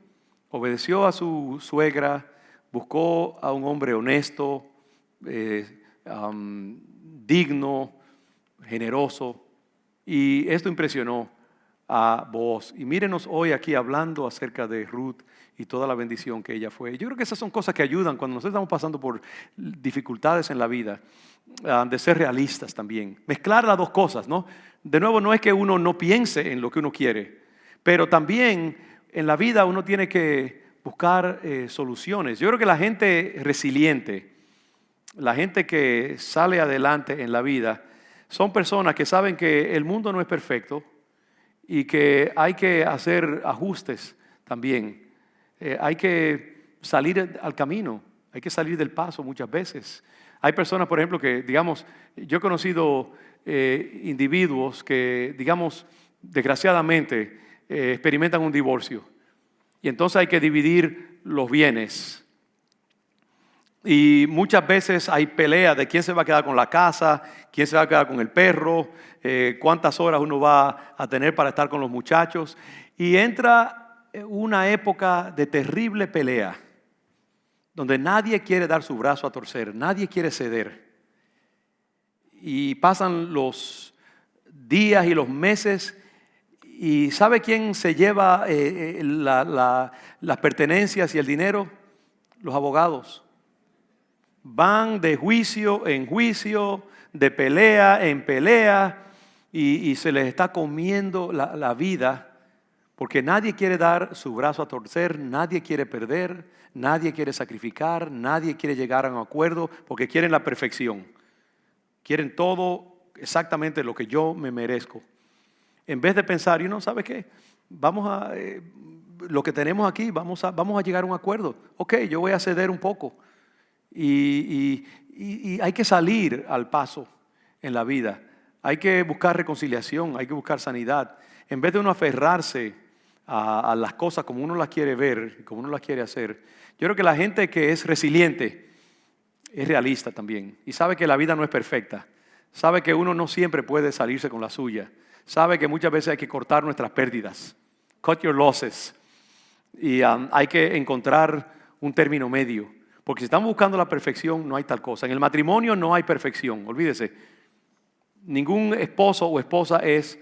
obedeció a su suegra, buscó a un hombre honesto, digno, generoso, y esto impresionó a Booz. Y mírenos hoy aquí hablando acerca de Ruth y toda la bendición que ella fue. Yo creo que esas son cosas que ayudan cuando nosotros estamos pasando por dificultades en la vida, de ser realistas también. Mezclar las dos cosas, ¿no? De nuevo, no es que uno no piense en lo que uno quiere, pero también en la vida uno tiene que buscar soluciones. Yo creo que la gente resiliente, la gente que sale adelante en la vida, son personas que saben que el mundo no es perfecto y que hay que hacer ajustes también. Hay que salir al camino, hay que salir del paso muchas veces. Hay personas, por ejemplo, que, digamos, yo he conocido individuos que, digamos, desgraciadamente experimentan un divorcio. Y entonces hay que dividir los bienes. Y muchas veces hay peleas de quién se va a quedar con la casa, quién se va a quedar con el perro, cuántas horas uno va a tener para estar con los muchachos. Y entra una época de terrible pelea, donde nadie quiere dar su brazo a torcer, nadie quiere ceder. Y pasan los días y los meses, y ¿sabe quién se lleva las pertenencias y el dinero? Los abogados. Van de juicio en juicio, de pelea en pelea, y se les está comiendo la vida, porque nadie quiere dar su brazo a torcer, nadie quiere perder, nadie quiere sacrificar, nadie quiere llegar a un acuerdo, porque quieren la perfección. Quieren todo exactamente lo que yo me merezco. En vez de pensar, ¿sabe qué? Lo que tenemos aquí, vamos a llegar a un acuerdo. Ok, yo voy a ceder un poco. Y hay que salir al paso en la vida. Hay que buscar reconciliación, hay que buscar sanidad. En vez de uno aferrarse a las cosas como uno las quiere ver, como uno las quiere hacer. Yo creo que la gente que es resiliente es realista también y sabe que la vida no es perfecta. Sabe que uno no siempre puede salirse con la suya. Sabe que muchas veces hay que cortar nuestras pérdidas. Cut your losses. Y hay que encontrar un término medio. Porque si estamos buscando la perfección, no hay tal cosa. En el matrimonio no hay perfección, olvídese. Ningún esposo o esposa es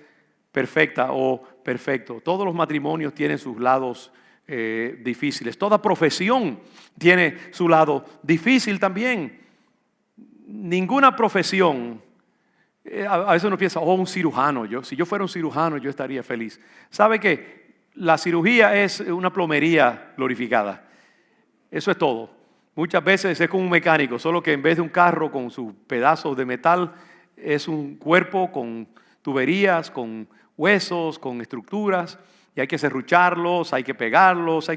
perfecta o perfecto. Todos los matrimonios tienen sus lados difíciles. Toda profesión tiene su lado difícil también. Ninguna profesión, a veces uno piensa, un cirujano. Si yo fuera un cirujano, yo estaría feliz. ¿Sabe qué? La cirugía es una plomería glorificada. Eso es todo. Muchas veces es como un mecánico, solo que en vez de un carro con sus pedazos de metal, es un cuerpo con tuberías, con huesos, con estructuras, y hay que serrucharlos, hay que pegarlos,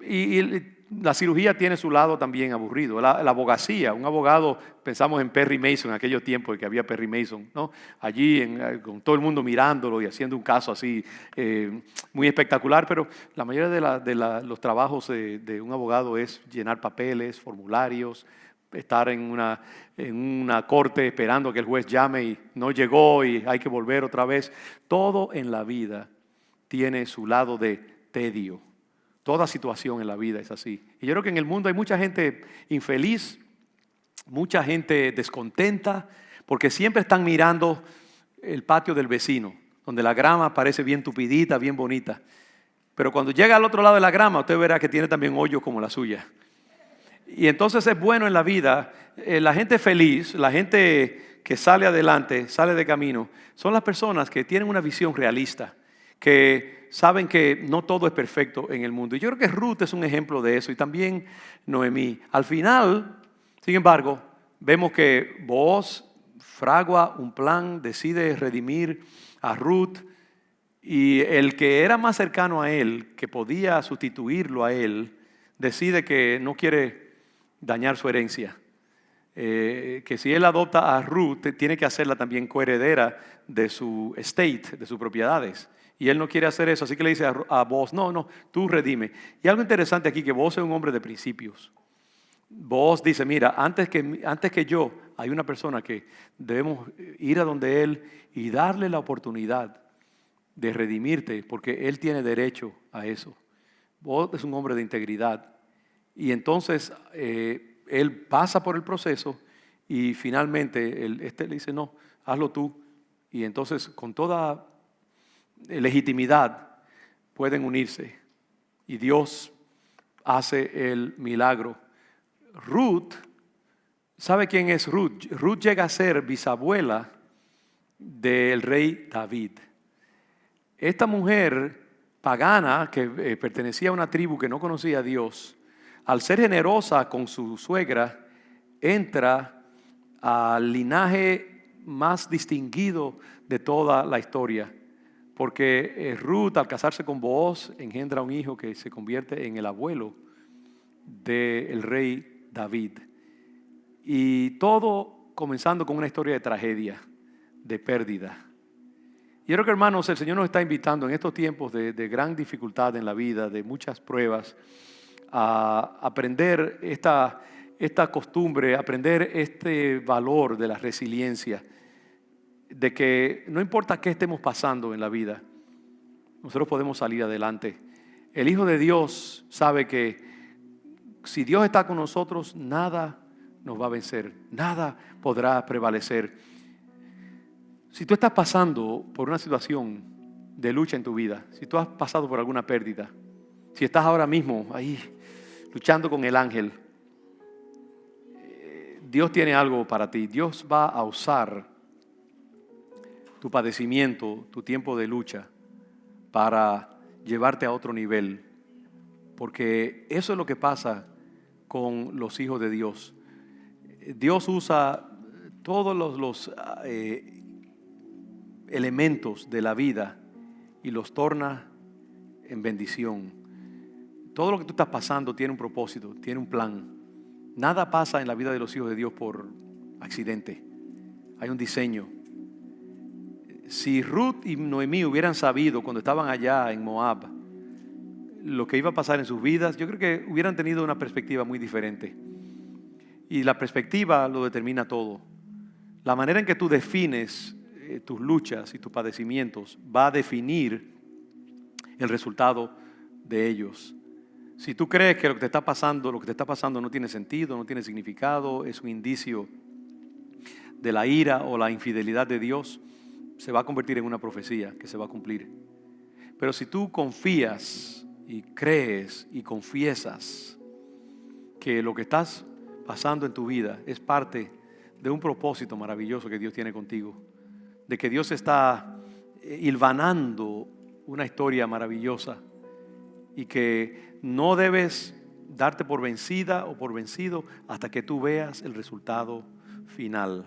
y la cirugía tiene su lado también aburrido. La abogacía, un abogado, pensamos en Perry Mason, en aquellos tiempos que había Perry Mason, ¿no? Allí con todo el mundo mirándolo y haciendo un caso así muy espectacular, pero la mayoría de los trabajos de un abogado es llenar papeles, formularios, estar en una corte esperando que el juez llame y no llegó y hay que volver otra vez. Todo en la vida tiene su lado de tedio. Toda situación en la vida es así. Y yo creo que en el mundo hay mucha gente infeliz, mucha gente descontenta, porque siempre están mirando el patio del vecino, donde la grama parece bien tupidita, bien bonita. Pero cuando llega al otro lado de la grama, usted verá que tiene también hoyos como la suya. Y entonces es bueno en la vida, la gente feliz, la gente que sale adelante, sale de camino, son las personas que tienen una visión realista, que saben que no todo es perfecto en el mundo. Y yo creo que Ruth es un ejemplo de eso, y también Noemí. Al final, sin embargo, vemos que Booz fragua un plan, decide redimir a Ruth, y el que era más cercano a él, que podía sustituirlo a él, decide que no quiere dañar su herencia. Que si él adopta a Ruth, tiene que hacerla también coheredera de su estate, de sus propiedades. Y él no quiere hacer eso, así que le dice a Booz, no, tú redime. Y algo interesante aquí, que Booz es un hombre de principios. Booz dice, mira, antes que yo, hay una persona que debemos ir a donde él y darle la oportunidad de redimirte, porque él tiene derecho a eso. Booz es un hombre de integridad. Y entonces él pasa por el proceso y finalmente le dice, no, hazlo tú. Y entonces con toda legitimidad pueden unirse y Dios hace el milagro. Ruth, ¿sabe quién es Ruth? Ruth llega a ser bisabuela del rey David. Esta mujer pagana que pertenecía a una tribu que no conocía a Dios, al ser generosa con su suegra, entra al linaje más distinguido de toda la historia. Porque Ruth, al casarse con Booz, engendra un hijo que se convierte en el abuelo del rey David. Y todo comenzando con una historia de tragedia, de pérdida. Yo creo que, hermanos, el Señor nos está invitando en estos tiempos de gran dificultad en la vida, de muchas pruebas, a aprender esta costumbre, aprender este valor de la resiliencia, de que no importa qué estemos pasando en la vida, nosotros podemos salir adelante. El Hijo de Dios sabe que si Dios está con nosotros, nada nos va a vencer, nada podrá prevalecer. Si tú estás pasando por una situación de lucha en tu vida, si tú has pasado por alguna pérdida, si estás ahora mismo ahí luchando con el ángel, Dios tiene algo para ti. Dios va a usar tu padecimiento, tu tiempo de lucha, para llevarte a otro nivel. Porque eso es lo que pasa con los hijos de Dios. Dios usa todos los elementos de la vida y los torna en bendición. Todo lo que tú estás pasando tiene un propósito, tiene un plan. Nada pasa en la vida de los hijos de Dios por accidente. Hay un diseño. Si Ruth y Noemí hubieran sabido cuando estaban allá en Moab lo que iba a pasar en sus vidas, yo creo que hubieran tenido una perspectiva muy diferente. Y la perspectiva lo determina todo. La manera en que tú defines tus luchas y tus padecimientos va a definir el resultado de ellos. Si tú crees que lo que te está pasando no tiene sentido, no tiene significado, es un indicio de la ira o la infidelidad de Dios, se va a convertir en una profecía que se va a cumplir. Pero si tú confías y crees y confiesas que lo que estás pasando en tu vida es parte de un propósito maravilloso que Dios tiene contigo, de que Dios está hilvanando una historia maravillosa y que no debes darte por vencida o por vencido hasta que tú veas el resultado final.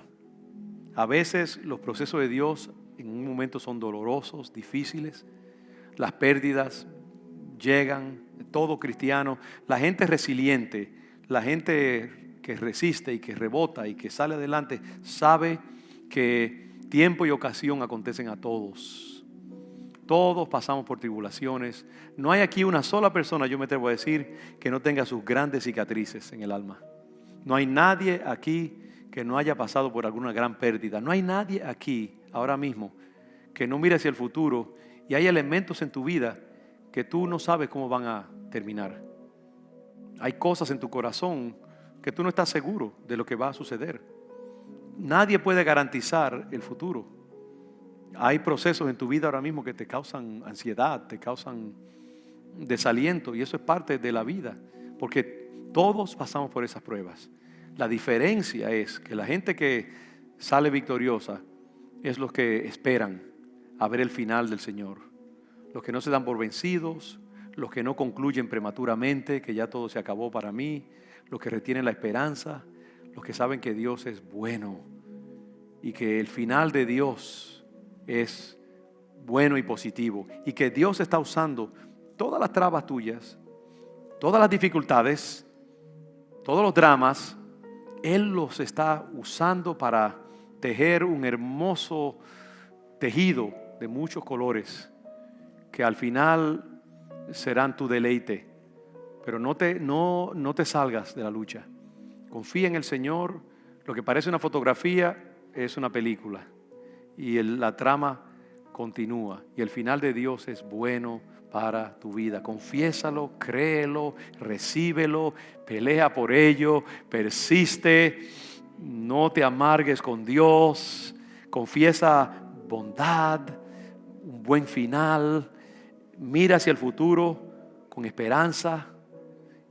A veces los procesos de Dios en un momento son dolorosos, difíciles. Las pérdidas llegan, todo cristiano, la gente resiliente, la gente que resiste y que rebota y que sale adelante, sabe que tiempo y ocasión acontecen a todos. Todos pasamos por tribulaciones. No hay aquí una sola persona, yo me atrevo a decir, que no tenga sus grandes cicatrices en el alma. No hay nadie aquí que no haya pasado por alguna gran pérdida. No hay nadie aquí, ahora mismo, que no mire hacia el futuro y hay elementos en tu vida que tú no sabes cómo van a terminar. Hay cosas en tu corazón que tú no estás seguro de lo que va a suceder. Nadie puede garantizar el futuro. Hay procesos en tu vida ahora mismo que te causan ansiedad, te causan desaliento, y eso es parte de la vida, porque todos pasamos por esas pruebas. La diferencia es que la gente que sale victoriosa es los que esperan a ver el final del Señor, los que no se dan por vencidos, los que no concluyen prematuramente que ya todo se acabó para mí, los que retienen la esperanza, los que saben que Dios es bueno y que el final de Dios es bueno y positivo, y que Dios está usando todas las trabas tuyas, todas las dificultades, todos los dramas. Él los está usando para tejer un hermoso tejido de muchos colores que al final serán tu deleite. Pero no te salgas de la lucha. Confía en el Señor. Lo que parece una fotografía es una película, y la trama continúa, y el final de Dios es bueno para tu vida. Confiésalo, créelo, recíbelo, pelea por ello, persiste, no te amargues con Dios, confiesa bondad, un buen final, mira hacia el futuro con esperanza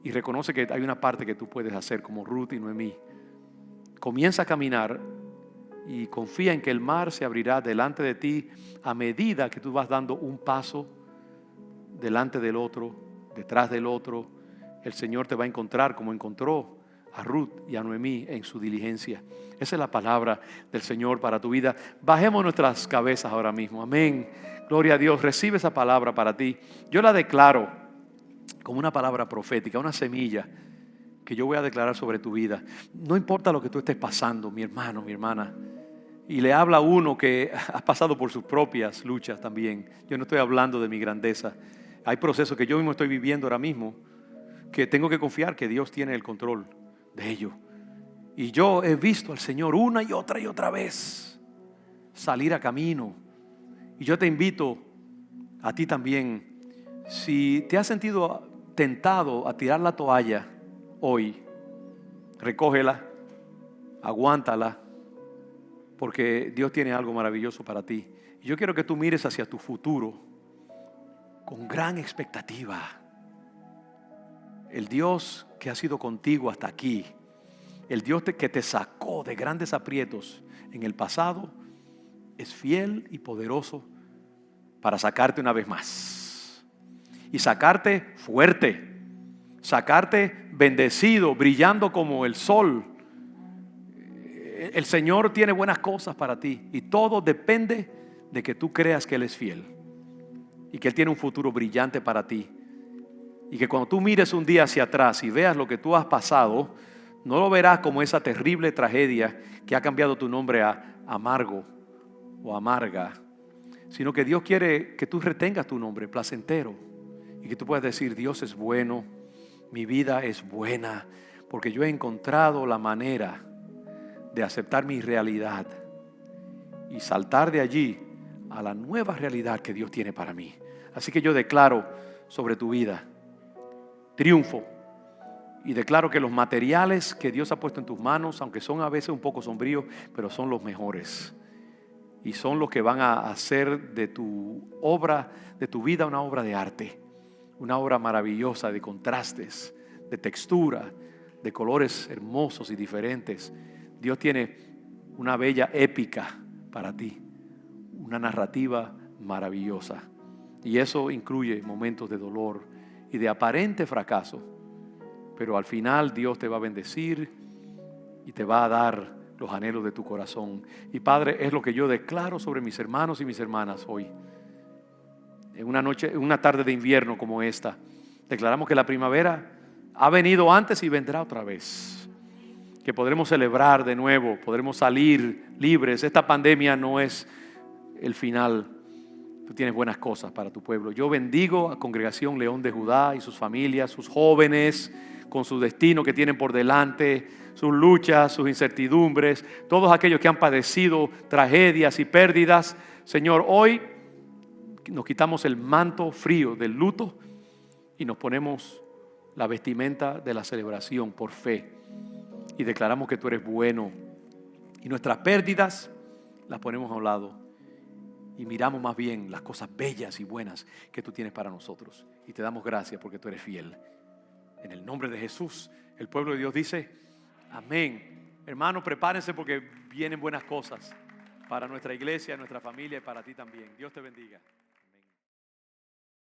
y reconoce que hay una parte que tú puedes hacer como Ruth y Noemí. Comienza a caminar y confía en que el mar se abrirá delante de ti a medida que tú vas dando un paso delante del otro, detrás del otro. El Señor te va a encontrar como encontró a Ruth y a Noemí en su diligencia. Esa es la palabra del Señor para tu vida. Bajemos nuestras cabezas ahora mismo. Amén. Gloria a Dios. Recibe esa palabra para ti. Yo la declaro como una palabra profética, una semilla que yo voy a declarar sobre tu vida. No importa lo que tú estés pasando, mi hermano, mi hermana. Y le habla a uno que ha pasado por sus propias luchas también. Yo no estoy hablando de mi grandeza. Hay procesos que yo mismo estoy viviendo ahora mismo, que tengo que confiar que Dios tiene el control de ello. Y yo he visto al Señor una y otra vez salir a camino. Y yo te invito a ti también, si te has sentido tentado a tirar la toalla hoy, recógela, aguántala, porque Dios tiene algo maravilloso para ti. Y yo quiero que tú mires hacia tu futuro con gran expectativa. El Dios que ha sido contigo hasta aquí, el Dios que te sacó de grandes aprietos en el pasado, es fiel y poderoso para sacarte una vez más. Y sacarte fuerte, sacarte bendecido, brillando como el sol. El Señor tiene buenas cosas para ti, y todo depende de que tú creas que Él es fiel y que Él tiene un futuro brillante para ti. Y que cuando tú mires un día hacia atrás y veas lo que tú has pasado, no lo verás como esa terrible tragedia que ha cambiado tu nombre a amargo o amarga, sino que Dios quiere que tú retengas tu nombre placentero y que tú puedas decir: Dios es bueno, mi vida es buena, porque yo he encontrado la manera de aceptar mi realidad y saltar de allí a la nueva realidad que Dios tiene para mí. Así que yo declaro sobre tu vida. Triunfo. Y declaro que los materiales que Dios ha puesto en tus manos, aunque son a veces un poco sombríos, pero son los mejores. Y son los que van a hacer de tu obra, de tu vida, una obra de arte. Una obra maravillosa de contrastes, de textura, de colores hermosos y diferentes. Dios tiene una bella épica para ti. Una narrativa maravillosa. Y eso incluye momentos de dolor y de aparente fracaso. Pero al final Dios te va a bendecir y te va a dar los anhelos de tu corazón. Y Padre, es lo que yo declaro sobre mis hermanos y mis hermanas hoy. En una tarde de invierno como esta, declaramos que la primavera ha venido antes y vendrá otra vez. Que podremos celebrar de nuevo, podremos salir libres. Esta pandemia no es el final. Tú tienes buenas cosas para tu pueblo. Yo bendigo a Congregación León de Judá y sus familias, sus jóvenes, con su destino que tienen por delante, sus luchas, sus incertidumbres, todos aquellos que han padecido tragedias y pérdidas. Señor, hoy nos quitamos el manto frío del luto y nos ponemos la vestimenta de la celebración por fe. Y declaramos que tú eres bueno. Y nuestras pérdidas las ponemos a un lado. Y miramos más bien las cosas bellas y buenas que tú tienes para nosotros. Y te damos gracias porque tú eres fiel. En el nombre de Jesús, el pueblo de Dios dice, amén. Hermanos, prepárense porque vienen buenas cosas para nuestra iglesia, nuestra familia y para ti también. Dios te bendiga.